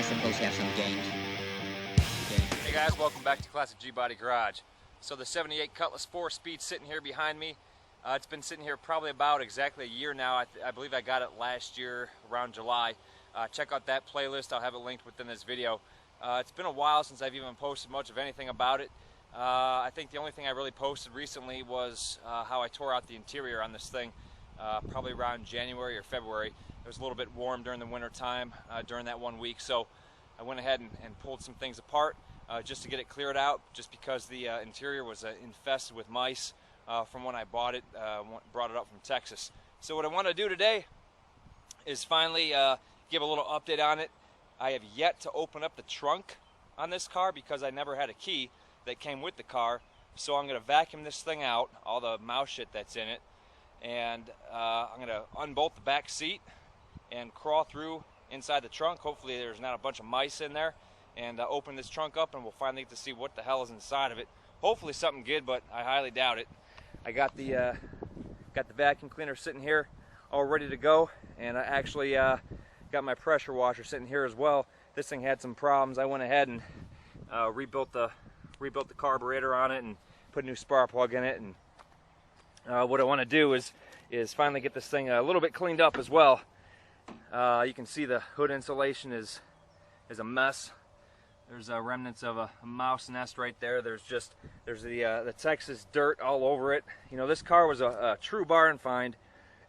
supposed to have some games. Okay. Hey guys, welcome back to Classic G-Body Garage. So the 78 Cutlass 4-speed sitting here behind me. It's been sitting here probably about exactly a year now. I believe I got it last year around July. Check out that playlist. I'll have it linked within this video. It's been a while since I've even posted much of anything about it. I think the only thing I really posted recently was how I tore out the interior on this thing, probably around January or February. It was a little bit warm during the winter time during that 1 week, so I went ahead and pulled some things apart just to get it cleared out, just because the interior was infested with mice from when I bought it, brought it up from Texas. So what I want to do today is finally give a little update on it. I have yet to open up the trunk on this car because I never had a key that came with the car. So I'm going to vacuum this thing out, all the mouse shit that's in it, and I'm going to unbolt the back seat and crawl through inside the trunk. Hopefully there's not a bunch of mice in there, and open this trunk up, and we'll finally get to see what the hell is inside of it. Hopefully something good, but I highly doubt it. I got the vacuum cleaner sitting here all ready to go, and I actually got my pressure washer sitting here as well. This thing had some problems. I went ahead and rebuilt the carburetor on it and put a new spark plug in it. And what I want to do is finally get this thing a little bit cleaned up as well. You can see the hood insulation is a mess. There's remnants of a mouse nest right there. There's the Texas dirt all over it. You know, this car was a true barn find.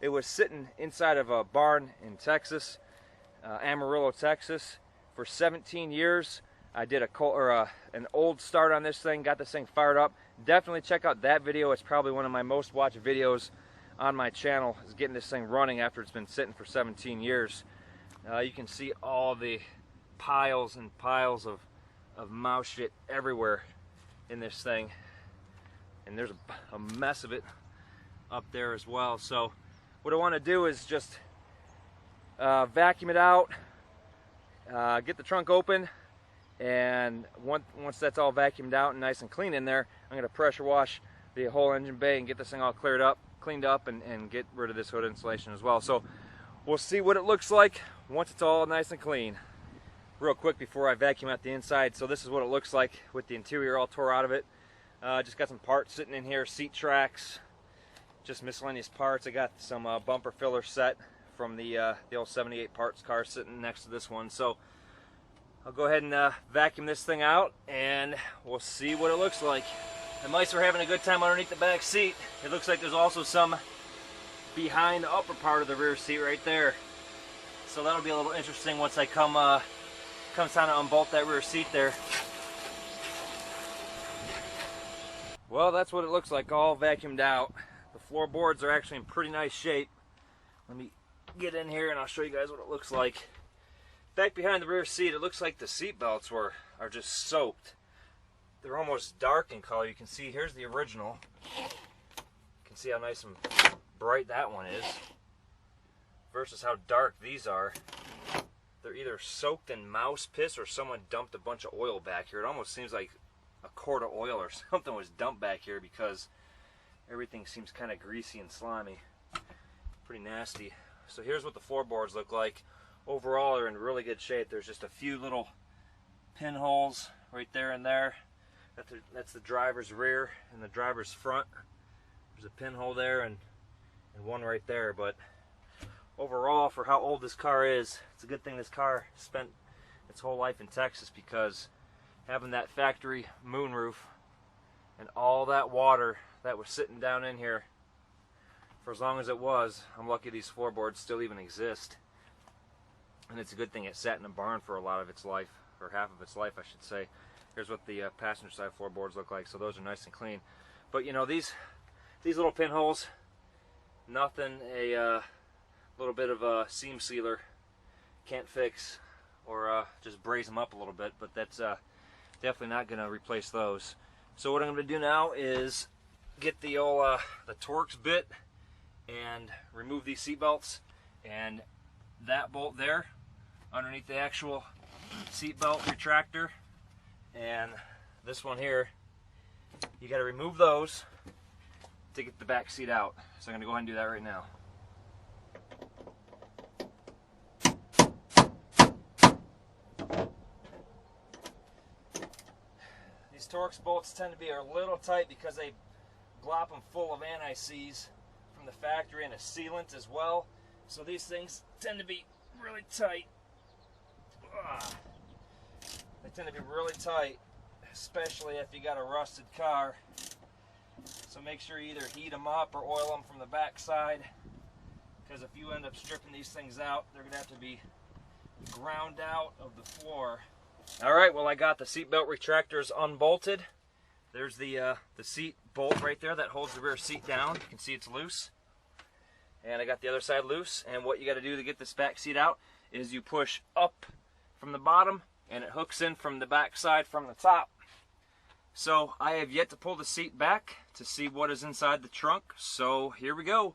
It was sitting inside of a barn in Texas, Amarillo, Texas, for 17 years. I did an old start on this thing, got this thing fired up. Definitely check out that video. It's probably one of my most watched videos on my channel, is getting this thing running after it's been sitting for 17 years. You can see all the piles and piles of mouse shit everywhere in this thing, and there's a mess of it up there as well. So what I want to do is just vacuum it out, get the trunk open, and once that's all vacuumed out and nice and clean in there, I'm going to pressure wash the whole engine bay and get this thing all cleaned up, and get rid of this hood insulation as well. So we'll see what it looks like once it's all nice and clean. Real quick before I vacuum out the inside, so this is what it looks like with the interior all tore out of it. Just got some parts sitting in here, seat tracks, just miscellaneous parts. I got some bumper filler set from the old 78 parts car sitting next to this one. So I'll go ahead and vacuum this thing out, and we'll see what it looks like. The mice are having a good time underneath the back seat. It looks like there's also some behind the upper part of the rear seat right there. So that'll be a little interesting once I comes time to unbolt that rear seat there. Well, that's what it looks like all vacuumed out. The floorboards are actually in pretty nice shape. Let me get in here and I'll show you guys what it looks like. Back behind the rear seat, it looks like the seat belts are just soaked. They're almost dark in color. You can see, here's the original. You can see how nice and bright that one is versus how dark these are. They're either soaked in mouse piss or someone dumped a bunch of oil back here. It almost seems like a quart of oil or something was dumped back here because everything seems kind of greasy and slimy. Pretty nasty. So here's what the floorboards look like. Overall, they're in really good shape. There's just a few little pinholes right there and there. That's the driver's rear and the driver's front. There's a pinhole there and one right there. But overall, for how old this car is, it's a good thing this car spent its whole life in Texas, because having that factory moonroof and all that water that was sitting down in here for as long as it was, I'm lucky these floorboards still even exist. And it's a good thing it sat in a barn for a lot of its life, or half of its life I should say. Here's what the passenger side floorboards look like. So those are nice and clean. But you know, these little pinholes, nothing a little bit of a seam sealer can't fix, or just braze them up a little bit. But that's definitely not going to replace those. So what I'm going to do now is get the old the Torx bit and remove these seat belts, and that bolt there underneath the actual seat belt retractor, and this one here, you got to remove those to get the back seat out. So I'm going to go ahead and do that right now. Torx bolts tend to be a little tight because they glop them full of anti-seize from the factory and a sealant as well. So these things tend to be really tight. They tend to be really tight, especially if you got a rusted car. So make sure you either heat them up or oil them from the back side, because if you end up stripping these things out, they're going to have to be ground out of the floor. Alright, well, I got the seatbelt retractors unbolted. There's the seat bolt right there that holds the rear seat down. You can see it's loose. And I got the other side loose. And what you got to do to get this back seat out is you push up from the bottom and it hooks in from the back side from the top. So I have yet to pull the seat back to see what is inside the trunk. So here we go.